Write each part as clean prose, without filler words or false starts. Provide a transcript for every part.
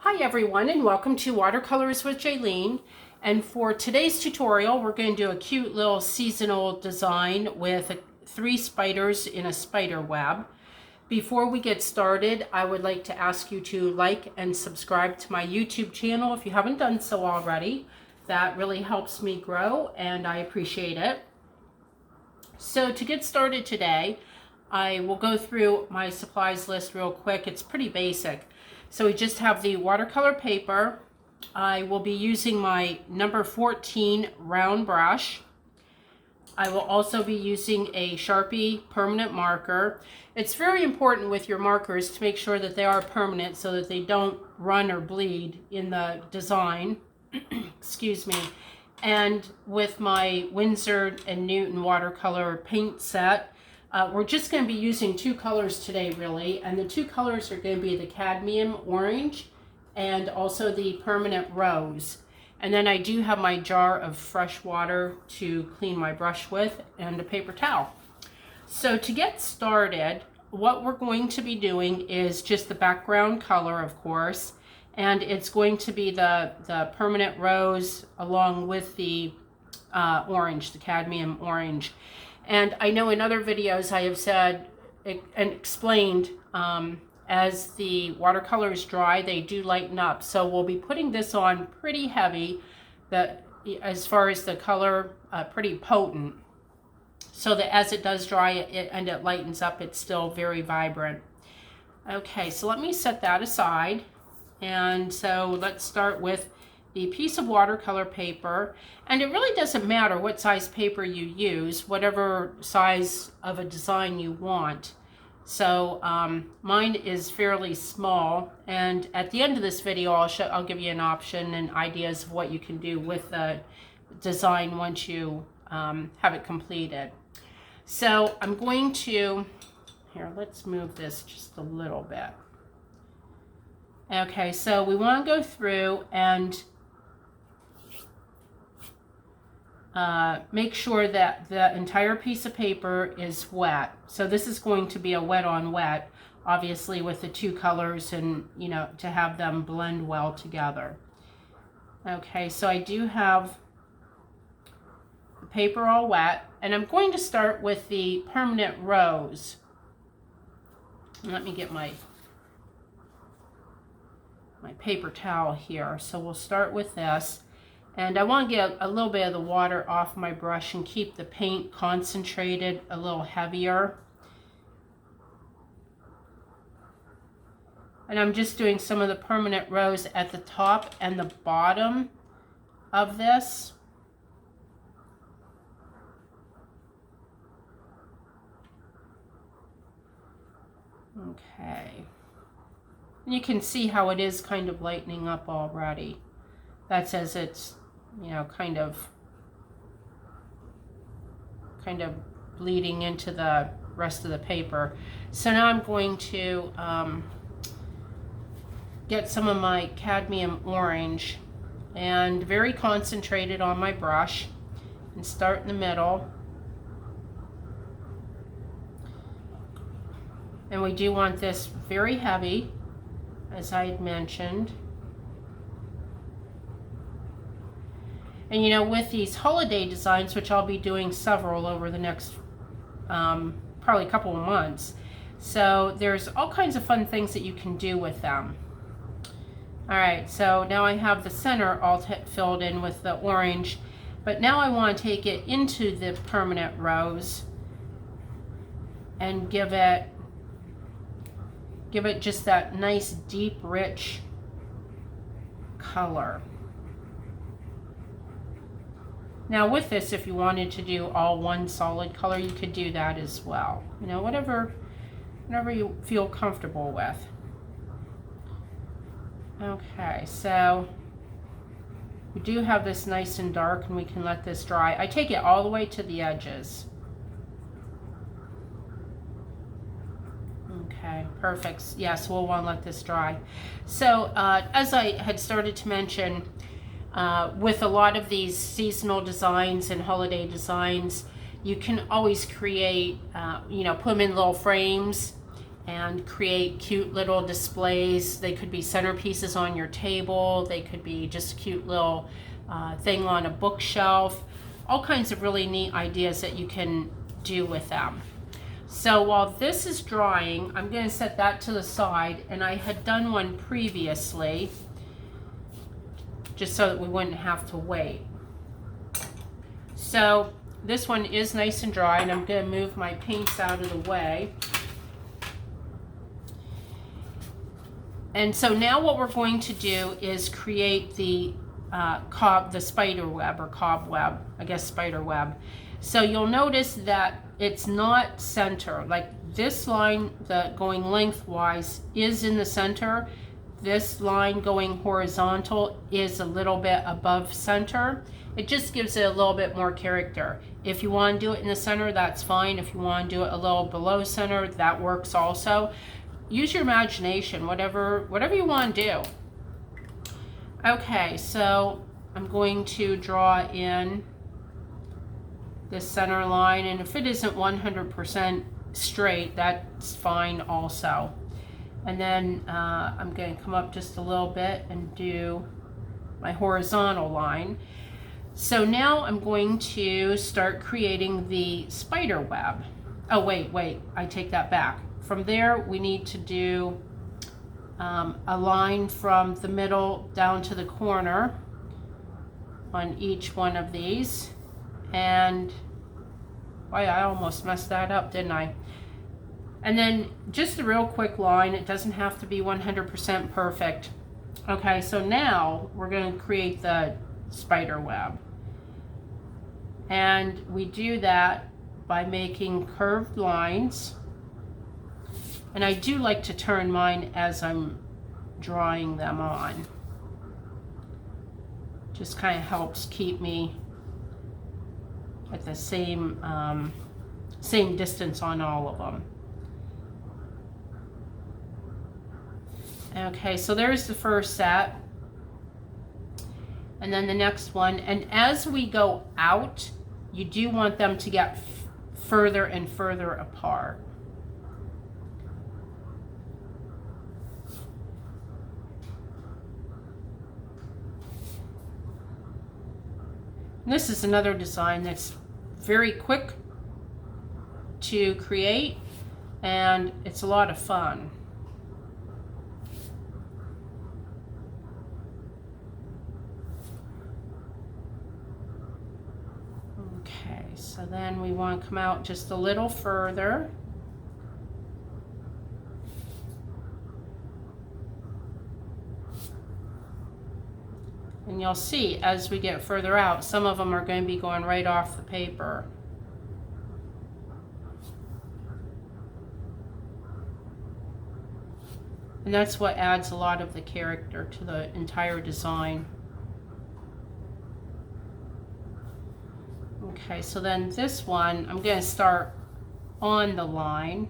Hi everyone, and welcome to Watercolors with Jaylene. And for today's tutorial, we're going to do a cute little seasonal design with 3 spiders in a spider web. Before we get started, I would like to ask you to like and subscribe to my YouTube channel if you haven't done so already. That really helps me grow and I appreciate it. So to get started today, I will go through my supplies list real quick. It's pretty basic. So we just have the watercolor paper. I will be using my number 14 round brush. I will also be using a Sharpie permanent marker. It's very important with your markers to make sure that they are permanent so that they don't run or bleed in the design. Excuse me. And with my Winsor & Newton watercolor paint set, we're just going to be using 2 colors today, really, and the 2 colors are going to be the cadmium orange and also the permanent rose. And then I do have my jar of fresh water to clean my brush with and a paper towel. So to get started, what we're going to be doing is just the background color, of course, and it's going to be the permanent rose along with the orange, the cadmium orange. And I know in other videos I have said and explained as the watercolors dry, they do lighten up. So we'll be putting this on pretty heavy, as far as the color, pretty potent. So that as it does dry and it lightens up, it's still very vibrant. Okay, so let me set that aside. And so let's start with the piece of watercolor paper, and it really doesn't matter what size paper you use, whatever size of a design you want. So mine is fairly small, and at the end of this video I'll give you an option and ideas of what you can do with the design once you have it completed. So I'm going to, here, let's move this just a little bit. Okay, so we want to go through and make sure that the entire piece of paper is wet. So this is going to be a wet on wet, obviously with the 2 colors, and you know, to have them blend well together. Okay, so I do have the paper all wet, and I'm going to start with the permanent rose. Let me get my paper towel here. So we'll start with this. And I want to get a little bit of the water off my brush and keep the paint concentrated a little heavier. And I'm just doing some of the permanent rose at the top and the bottom of this. Okay. And you can see how it is kind of lightening up already. That's as it's, you know, kind of bleeding into the rest of the paper. So now I'm going to get some of my cadmium orange and very concentrated on my brush and start in the middle. And we do want this very heavy, as I had mentioned. And you know, with these holiday designs, which I'll be doing several over the next probably couple of months, so there's all kinds of fun things that you can do with them. All right, so now I have the center all filled in with the orange, but now I want to take it into the permanent rose and give it just that nice deep rich color. Now with this, if you wanted to do all one solid color, you could do that as well. You know, whatever you feel comfortable with. Okay, so we do have this nice and dark, and we can let this dry. I take it all the way to the edges. Okay, perfect. Yes, we'll want to let this dry. So as I had started to mention, with a lot of these seasonal designs and holiday designs, you can always create, you know, put them in little frames and create cute little displays. They could be centerpieces on your table. They could be just a cute little thing on a bookshelf. All kinds of really neat ideas that you can do with them. So while this is drying, I'm going to set that to the side, and I had done one previously just so that we wouldn't have to wait. So this one is nice and dry, and I'm going to move my paints out of the way. And so now what we're going to do is create the spider web, or cobweb, I guess spider web. So you'll notice that it's not center. Like this line going lengthwise is in the center. This line going horizontal is a little bit above center. It just gives it a little bit more character. If you want to do it in the center, that's fine. If you want to do it a little below center, that works also. Use your imagination, whatever you want to do. Okay, so I'm going to draw in this center line, and if it isn't 100% straight, that's fine also. And then I'm going to come up just a little bit and do my horizontal line. So now I'm going to start creating the spider web. Oh, wait, I take that back. From there, we need to do a line from the middle down to the corner on each one of these. And boy, I almost messed that up, didn't I? And then just a real quick line. It doesn't have to be 100% perfect. Okay, so now we're going to create the spider web. And we do that by making curved lines. And I do like to turn mine as I'm drawing them on. Just kind of helps keep me at the same distance on all of them. Okay, so there's the first set. And then the next one. And as we go out, you do want them to get further and further apart. And this is another design that's very quick to create, and it's a lot of fun. Okay, so then we want to come out just a little further. And you'll see as we get further out, some of them are going to be going right off the paper. And that's what adds a lot of the character to the entire design. Okay, so then this one, I'm going to start on the line,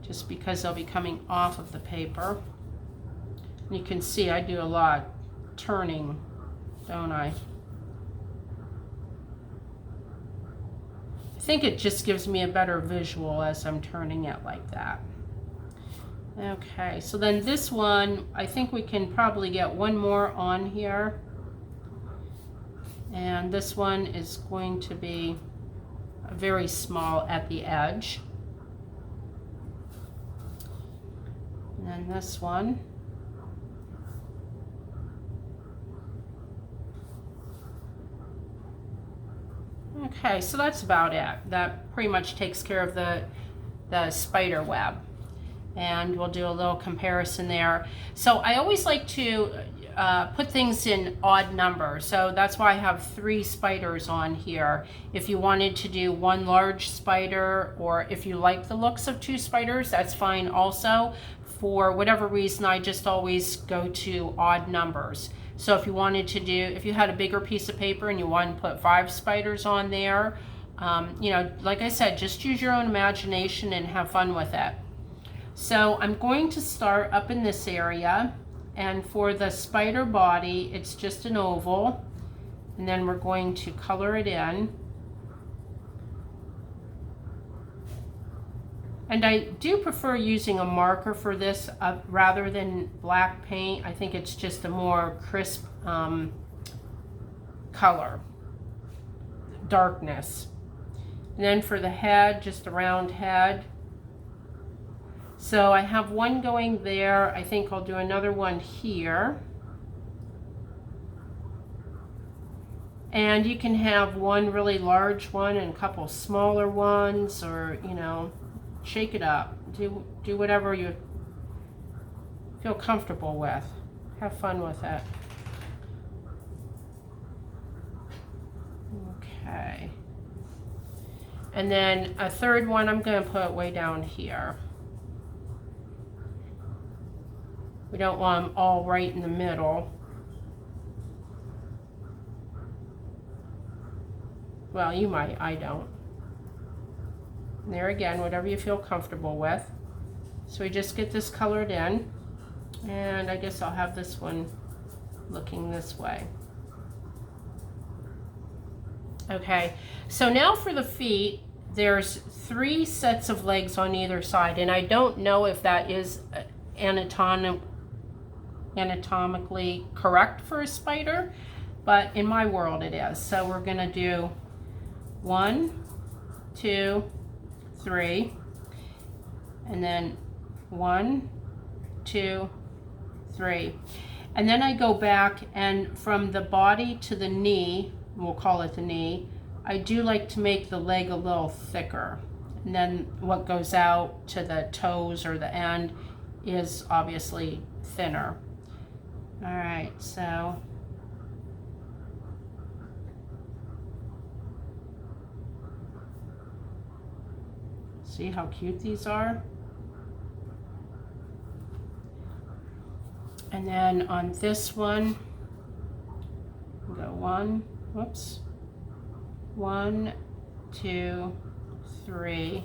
just because they'll be coming off of the paper. And you can see I do a lot of turning, don't I? I think it just gives me a better visual as I'm turning it like that. Okay, so then this one, I think we can probably get one more on here. And this one is going to be very small at the edge. And then this one. Okay, so that's about it. That pretty much takes care of the spider web. And we'll do a little comparison there. So I always like to put things in odd numbers. So that's why I have 3 spiders on here. If you wanted to do 1 large spider, or if you like the looks of 2 spiders, that's fine also. For whatever reason, I just always go to odd numbers. So if you wanted to do, if you had a bigger piece of paper and you wanted to put 5 spiders on there, you know, like I said, just use your own imagination and have fun with it. So I'm going to start up in this area, and for the spider body, it's just an oval, and then we're going to color it in. And I do prefer using a marker for this rather than black paint. I think it's just a more crisp color, darkness. And then for the head, just a round head. So I have one going there. I think I'll do another one here. And you can have one really large one and a couple smaller ones, or, you know, shake it up. Do whatever you feel comfortable with. Have fun with it. Okay. And then a third one I'm going to put way down here. We don't want them all right in the middle. Well, you might, I don't. And there again, whatever you feel comfortable with. So we just get this colored in, and I guess I'll have this one looking this way. Okay, so now for the feet, there's 3 sets of legs on either side, and I don't know if that is anatomically correct for a spider, but in my world it is. So we're gonna do 1, 2, 3, and then 1, 2, 3. And then I go back, and from the body to the knee, we'll call it the knee, I do like to make the leg a little thicker. And then what goes out to the toes or the end is obviously thinner. All right, so see how cute these are? And then on this one, we'll go 1, 2, 3.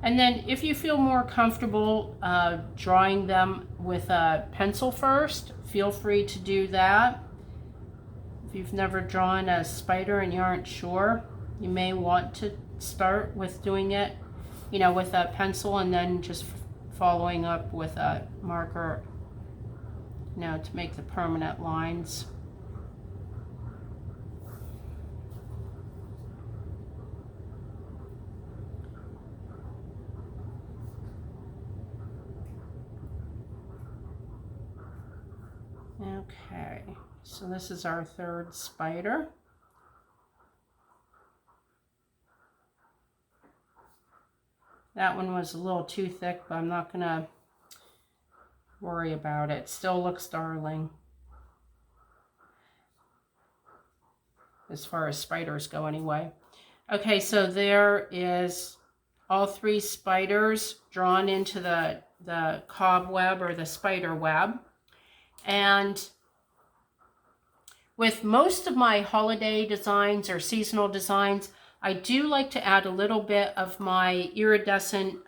And then if you feel more comfortable drawing them with a pencil first, feel free to do that. If you've never drawn a spider and you aren't sure, you may want to start with doing it, you know, with a pencil, and then just following up with a marker, you know, to make the permanent lines. Okay, so this is our third spider. That one was a little too thick, but I'm not gonna worry about it. Still looks darling as far as spiders go anyway. Okay, so there is all 3 spiders drawn into the cobweb or the spider web. And with most of my holiday designs or seasonal designs, I do like to add a little bit of my iridescent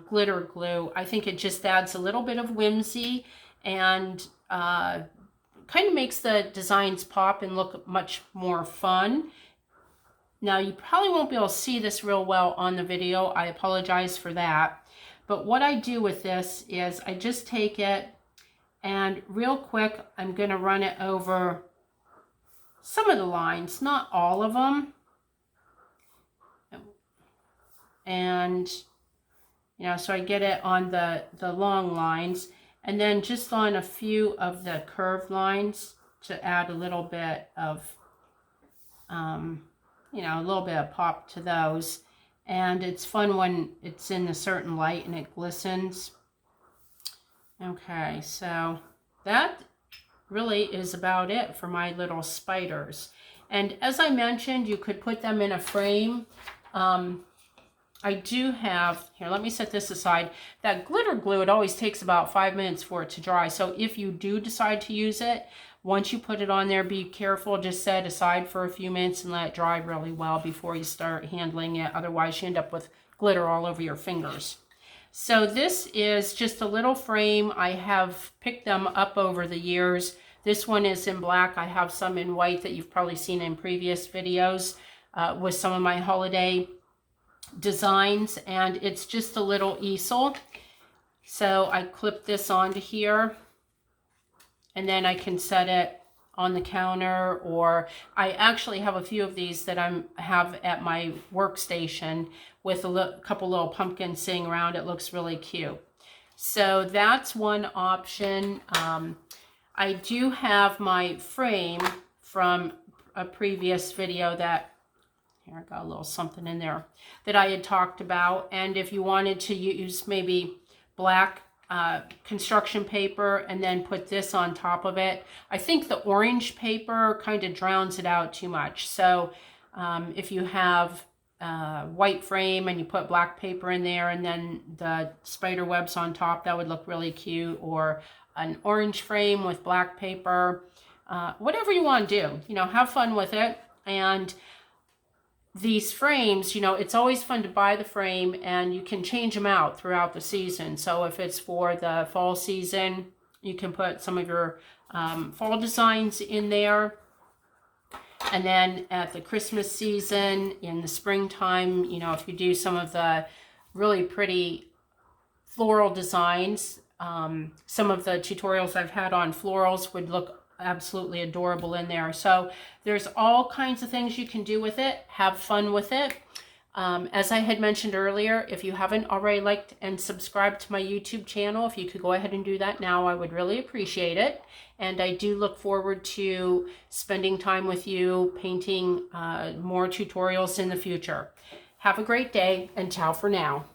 glitter glue. I think it just adds a little bit of whimsy and kind of makes the designs pop and look much more fun. Now, you probably won't be able to see this real well on the video. I apologize for that. But what I do with this is I just take it and real quick, I'm going to run it over some of the lines, not all of them. And, you know, so I get it on the long lines, and then just on a few of the curved lines to add a little bit of, you know, a little bit of pop to those. And it's fun when it's in a certain light and it glistens. Okay, so that really is about it for my little spiders. And as I mentioned, you could put them in a frame. I do have, here, let me set this aside. That glitter glue, it always takes about 5 minutes for it to dry. So if you do decide to use it, once you put it on there, be careful, just set it aside for a few minutes and let it dry really well before you start handling it. Otherwise, you end up with glitter all over your fingers. So this is just a little frame. I have picked them up over the years. This one is in black. I have some in white that you've probably seen in previous videos with some of my holiday designs, and it's just a little easel. So I clip this onto here, and then I can set it on the counter, or I actually have a few of these that I have at my workstation with a couple little pumpkins sitting around. It looks really cute. So that's one option. I do have my frame from a previous video that, here I got a little something in there, that I had talked about. And if you wanted to use maybe black construction paper and then put this on top of it, I think the orange paper kind of drowns it out too much. So if you have white frame and you put black paper in there and then the spider webs on top, that would look really cute. Or an orange frame with black paper, whatever you want to do, you know, have fun with it. And these frames, you know, it's always fun to buy the frame, and you can change them out throughout the season. So if it's for the fall season, you can put some of your fall designs in there. And then at the Christmas season, in the springtime, you know, if you do some of the really pretty floral designs, some of the tutorials I've had on florals would look absolutely adorable in there. So there's all kinds of things you can do with it. Have fun with it. As I had mentioned earlier, if you haven't already liked and subscribed to my YouTube channel, if you could go ahead and do that now, I would really appreciate it. And I do look forward to spending time with you painting more tutorials in the future. Have a great day, and ciao for now.